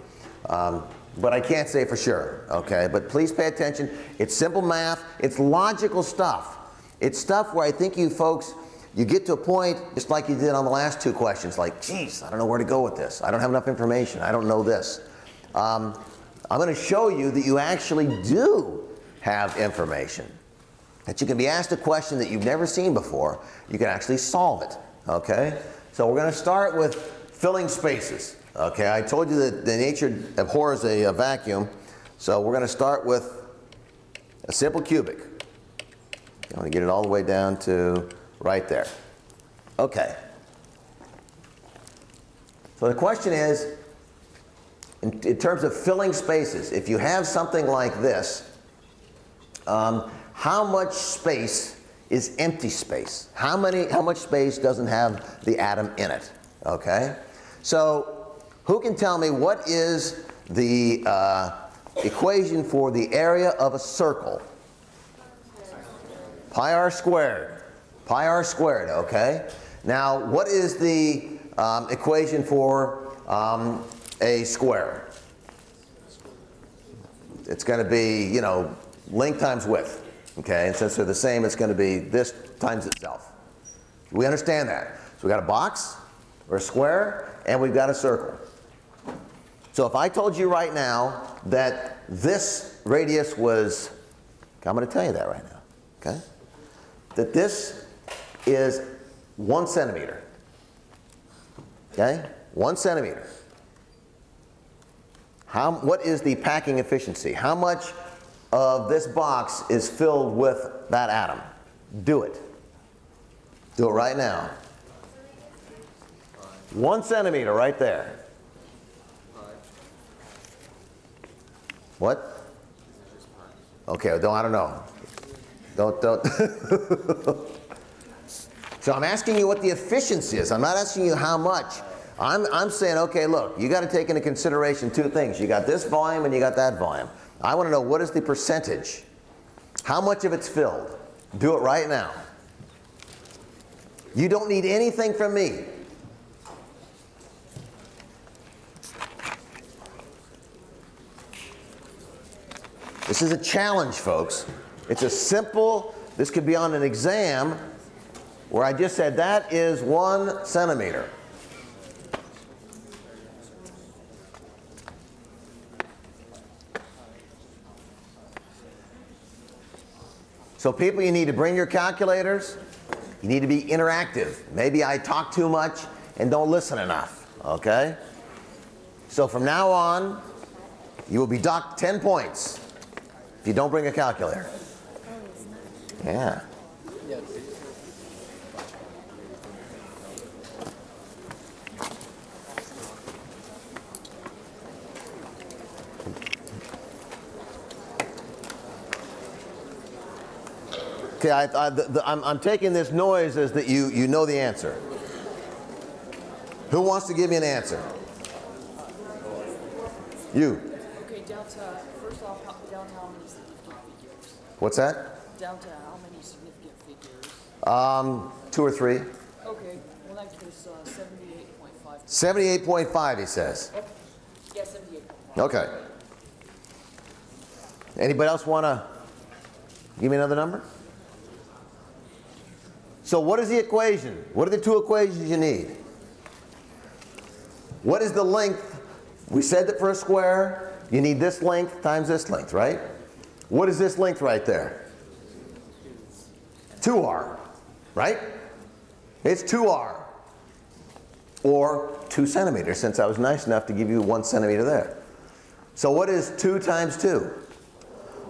But I can't say for sure, okay? But please pay attention. It's simple math. It's logical stuff. It's stuff where I think you folks, you get to a point, just like you did on the last 2 questions, like, geez, I don't know where to go with this. I don't have enough information. I don't know this. I'm going to show you that you actually do have information. That you can be asked a question that you've never seen before, you can actually solve it. Okay? So we're going to start with filling spaces. Okay? I told you that the nature abhors a vacuum, so we're going to start with a simple cubic. I want to get it all the way down to right there. Okay. So the question is, in terms of filling spaces, if you have something like this, how much space is empty space? How much space doesn't have the atom in it? Okay? So who can tell me what is the equation for the area of a circle? Pi r squared. Pi r squared, okay? Now, what is the equation for a square? It's going to be, you know, length times width. Okay, and since they're the same, it's going to be this times itself. We understand that. So we've got a box, or a square, and we've got a circle. So if I told you right now that this radius was, I'm going to tell you that right now, okay? That this is 1 centimeter. Okay? 1 centimeter. What is the packing efficiency? How much of this box is filled with that atom? Do it. Do it right now. 1 centimeter right there. What? Okay, I don't know. Don't. So I'm asking you what the efficiency is. I'm not asking you how much. I'm saying, okay, look, you got to take into consideration two things. You got this volume and you got that volume. I want to know, what is the percentage? How much of it's filled? Do it right now. You don't need anything from me. This is a challenge, folks. It's a simple, this could be on an exam where I just said that is 1 centimeter. So people, you need to bring your calculators. You need to be interactive. Maybe I talk too much and don't listen enough, okay? So from now on, you will be docked 10 points if you don't bring a calculator. Yeah. Okay, I'm taking this noise as that you know the answer. Who wants to give me an answer? You. Okay, delta, first off, delta how many significant figures? What's that? Delta how many significant figures? 2 or 3. Okay, well that gives 78.5. 78.5, he says. Okay. Yeah, 78.5. Okay. Anybody else want to give me another number? So what is the equation? What are the two equations you need? What is the length? We said that for a square, you need this length times this length, right? What is this length right there? 2r, right? It's 2r. Or 2 centimeters, since I was nice enough to give you 1 centimeter there. So what is 2 times 2?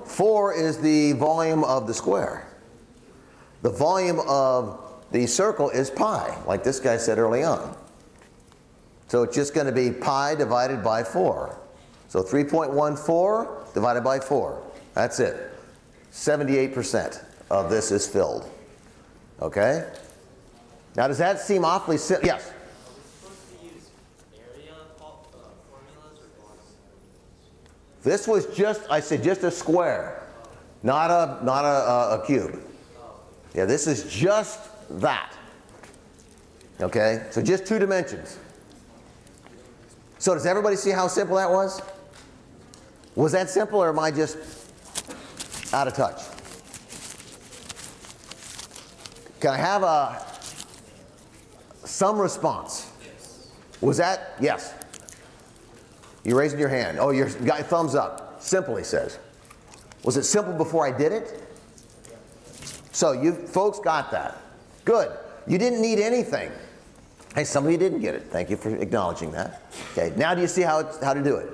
4 is the volume of the square. The volume of the circle is pi, like this guy said early on. So it's just going to be pi divided by 4. So 3.14 divided by 4. That's it. 78% of this is filled. Okay? Now does that seem awfully simple? Yes? This was just, I said, just a square, not a cube. Yeah, this is just that. Okay, so just 2 dimensions. So does everybody see how simple that was? Was that simple, or am I just out of touch? Can I have some response? Was that, yes? You're raising your hand. Oh, you got your thumbs up. Simple, he says. Was it simple before I did it? So you folks got that. Good. You didn't need anything. Hey, some of you didn't get it. Thank you for acknowledging that. Okay, now do you see how to do it?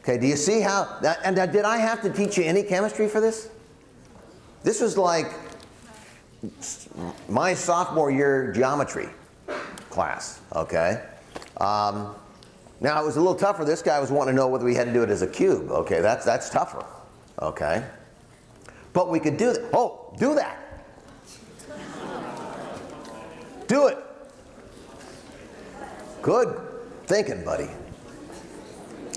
Okay, do you see how, and did I have to teach you any chemistry for this? This was like my sophomore year geometry class, okay? Now it was a little tougher. This guy was wanting to know whether we had to do it as a cube. Okay, that's tougher, okay? But we could do that. Oh, do that. Do it. Good thinking, buddy.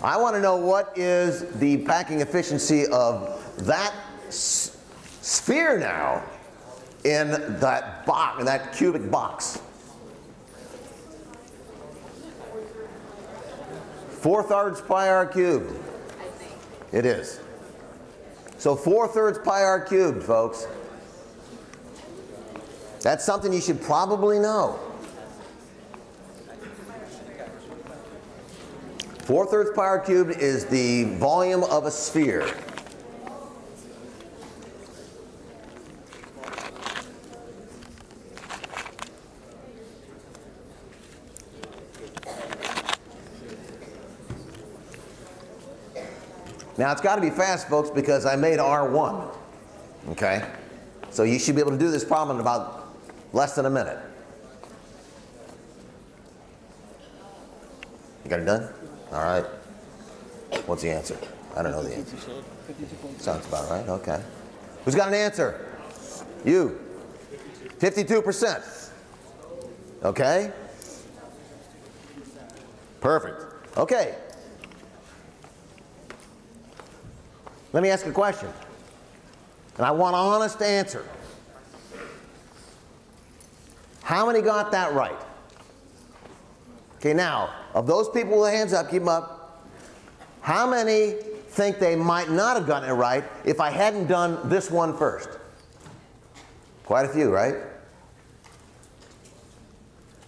I want to know what is the packing efficiency of that sphere now in that box, in that cubic box. 4/3 pi r cubed. It is. So 4/3 pi r cubed, folks. That's something you should probably know. 4/3 pi r cubed is the volume of a sphere. Now it's got to be fast, folks, because I made R1. Okay? So you should be able to do this problem in about less than a minute. You got it done? All right. What's the answer? I don't know the answer. Sounds about right. Okay. Who's got an answer? You. 52%. Okay? Perfect. Okay. Let me ask a question. And I want an honest answer. How many got that right? Okay, now, of those people with their hands up, keep them up. How many think they might not have gotten it right if I hadn't done this one first? Quite a few, right?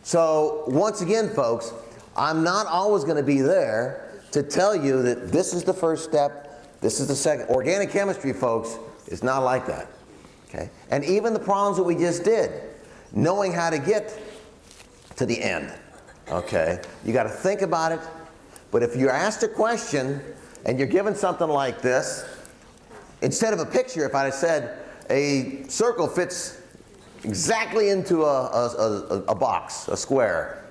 So, once again, folks, I'm not always going to be there to tell you that this is the first step, this is the second. Organic chemistry, folks, is not like that. Okay? And even the problems that we just did, knowing how to get to the end. Okay? You got to think about it. But if you're asked a question and you're given something like this, instead of a picture, if I had said a circle fits exactly into a box, a square,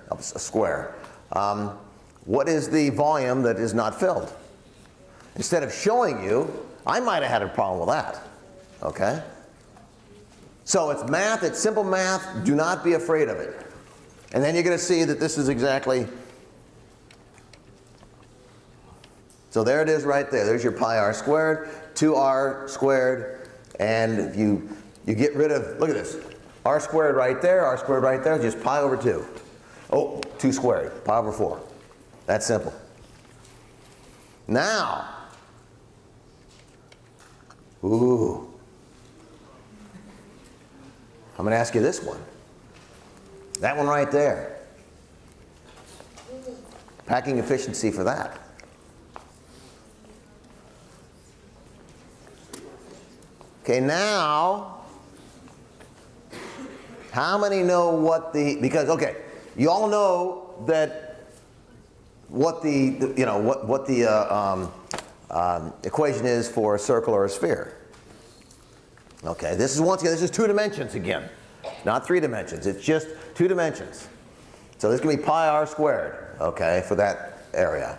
what is the volume that is not filled? Instead of showing you, I might have had a problem with that. Okay? So it's math, it's simple math. Do not be afraid of it. And then you're going to see that this is exactly. So there it is right there. There's your pi r squared, 2r squared. And if you get rid of, look at this. R squared right there, R squared right there, just pi over 2. Oh, 2 squared, pi over 4. That's simple. Now, ooh, I'm going to ask you this one. That one right there. Packing efficiency for that. Okay, now, how many know what the, because, okay, you all know that what the you know, what the equation is for a circle or a sphere. Okay, this is once again, this is 2 dimensions again, not 3 dimensions. It's just 2 dimensions. So this can be pi r squared, okay, for that area.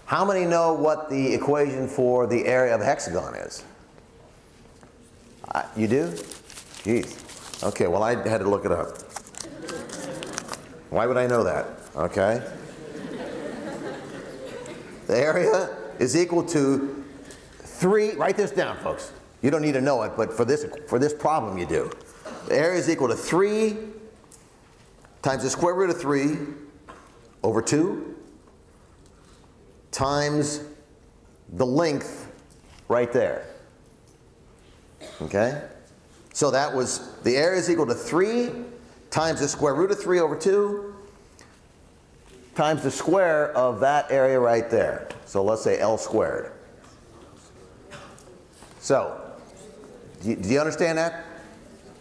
How many know what the equation for the area of a hexagon is? You do? Jeez. Okay, well I had to look it up. Why would I know that? Okay. The area is equal to 3, write this down, folks. You don't need to know it, but for this problem you do. The area is equal to 3 times the square root of 3 over 2 times the length right there. Okay? So that was, the area is equal to 3 times the square root of 3 over 2 times the square of that area right there. So let's say L squared. So, do you understand that?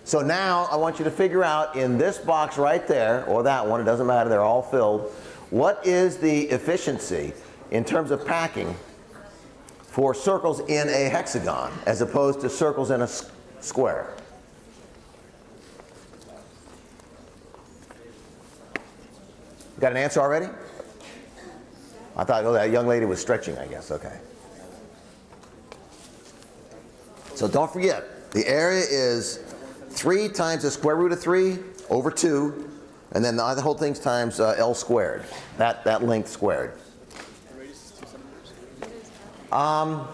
So now I want you to figure out in this box right there, or that one, it doesn't matter, they're all filled, what is the efficiency in terms of packing for circles in a hexagon as opposed to circles in a square? Got an answer already? I thought, oh, that young lady was stretching, I guess. Okay. So don't forget, the area is 3 times the square root of 3 over 2, and then the whole thing's times L squared, that length squared. I'm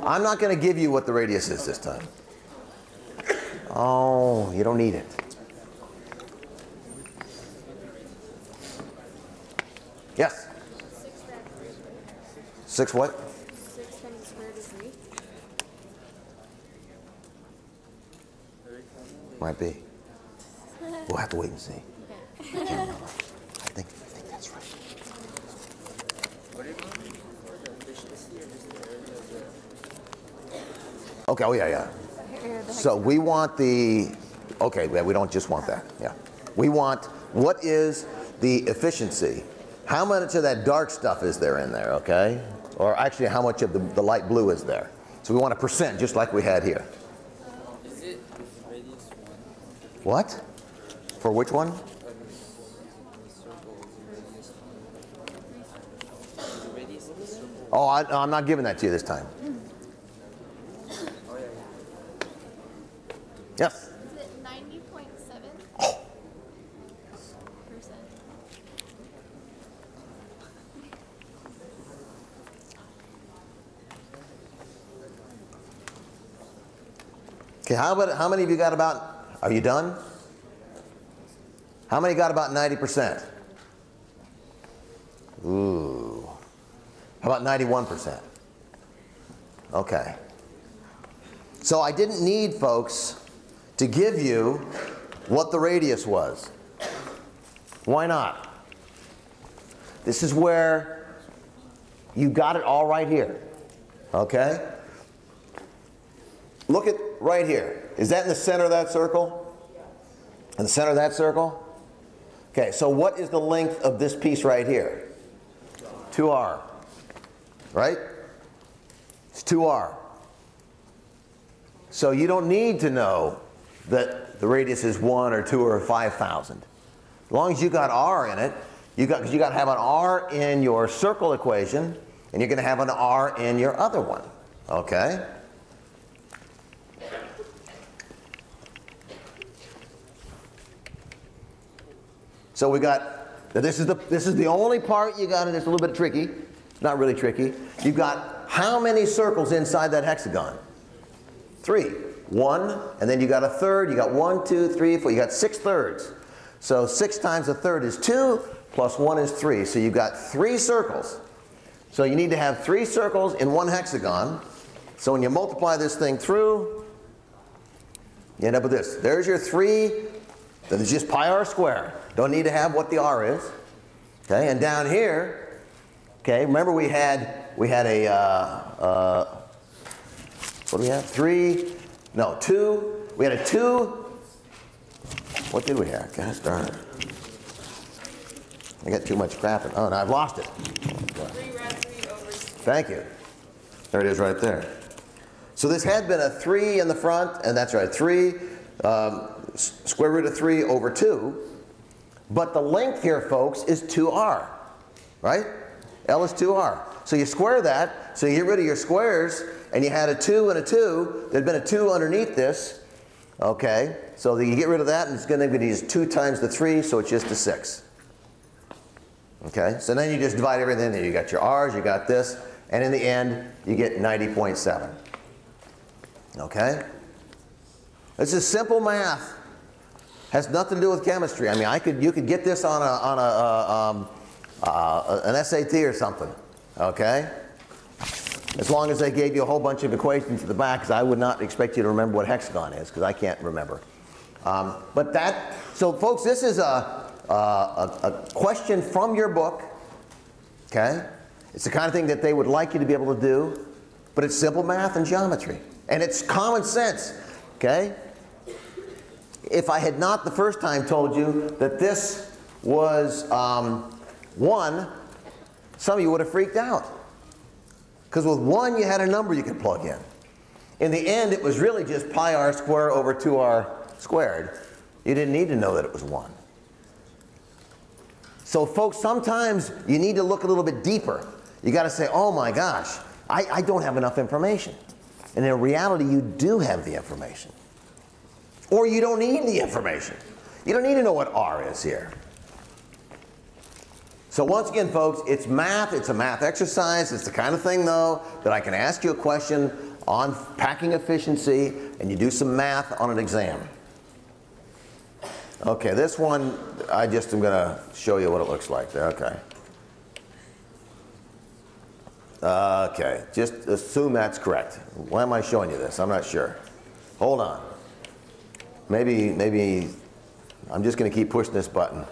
not going to give you what the radius is this time. Oh, you don't need it. Yes? 6 what? 6 times the square root of 3. Might be. We'll have to wait and see. I think that's right. Okay, oh yeah. So we want the, okay, we don't just want that, yeah. We want, what is the efficiency? How much of that dark stuff is there in there, okay? Or actually, how much of the light blue is there? So we want a percent, just like we had here. Is it radius 1? What? For which one? Oh, I'm not giving that to you this time. Yes? Is it 90.7%? Okay, how many of you got about, are you done? How many got about 90%? Ooh. How about 91%? Okay. So I didn't need, folks, to give you what the radius was. Why not? This is where you got it all right here. Okay? Look at right here. Is that in the center of that circle? In the center of that circle? Okay, so what is the length of this piece right here? 2r. Right? It's 2r. So you don't need to know that the radius is 1 or 2 or 5,000. As long as you got r in it, because you got to have an r in your circle equation, and you're going to have an r in your other one. Okay? So we got, this is the only part you got, and it's a little bit tricky. Not really tricky. You've got how many circles inside that hexagon? 3. 1, and then you got a third. You got 1, 2, 3, 4. You got 6 thirds. So 6 times a third is 2, plus 1 is 3. So you've got 3 circles. So you need to have 3 circles in one hexagon. So when you multiply this thing through, you end up with this. There's your 3. Then it's just pi r squared. Don't need to have what the r is. Okay, and down here, okay, remember we had a, what do we have? 2. We had a 2. What did we have? Gosh darn it. I got too much crap in. Oh, no, I've lost it. 3 rad 3 over 2. Thank you. There it is right there. So this had been a 3 in the front, and that's right, 3, square root of 3 over 2. But the length here, folks, is 2r, right? L is 2r. So you square that, so you get rid of your squares, and you had a 2 and a 2. There'd been a 2 underneath this. Okay, so you get rid of that, and it's going to be 2 times the 3, so it's just a 6. Okay, so then you just divide everything in. You got your r's, you got this, and in the end, you get 90.7. Okay? This is simple math. Has nothing to do with chemistry. I mean, you could get this on an SAT or something. Okay? As long as they gave you a whole bunch of equations at the back, because I would not expect you to remember what hexagon is, because I can't remember. So folks, this is a question from your book. Okay? It's the kind of thing that they would like you to be able to do, but it's simple math and geometry. And it's common sense. Okay? If I had not the first time told you that this was 1, some of you would have freaked out. Because with 1, you had a number you could plug in. In the end, it was really just pi r squared over 2r squared. You didn't need to know that it was 1. So folks, sometimes you need to look a little bit deeper. You got to say, oh my gosh, I don't have enough information. And in reality, you do have the information. Or you don't need the information. You don't need to know what R is here. So once again, folks, it's math. It's a math exercise. It's the kind of thing, though, that I can ask you a question on packing efficiency, and you do some math on an exam. Okay, this one, I just am going to show you what it looks like. Okay. Okay, just assume that's correct. Why am I showing you this? I'm not sure. Hold on. Maybe I'm just going to keep pushing this button.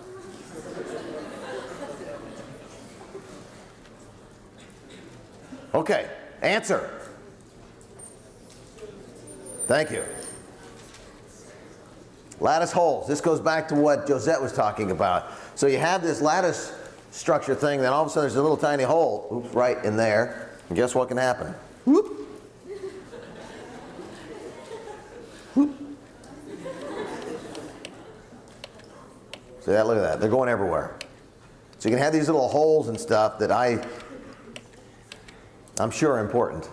Okay, answer. Thank you. Lattice holes. This goes back to what Josette was talking about. So you have this lattice structure thing, then all of a sudden there's a little tiny hole, oops, right in there. And guess what can happen? Whoop. Whoop. See that? Look at that. They're going everywhere. So you can have these little holes and stuff that I'm sure are important.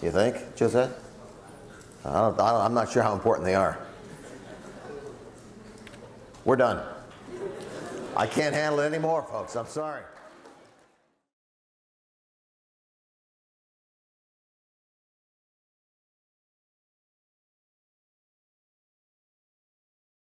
You think, Josette? I'm not sure how important they are. We're done. I can't handle it anymore, folks. I'm sorry.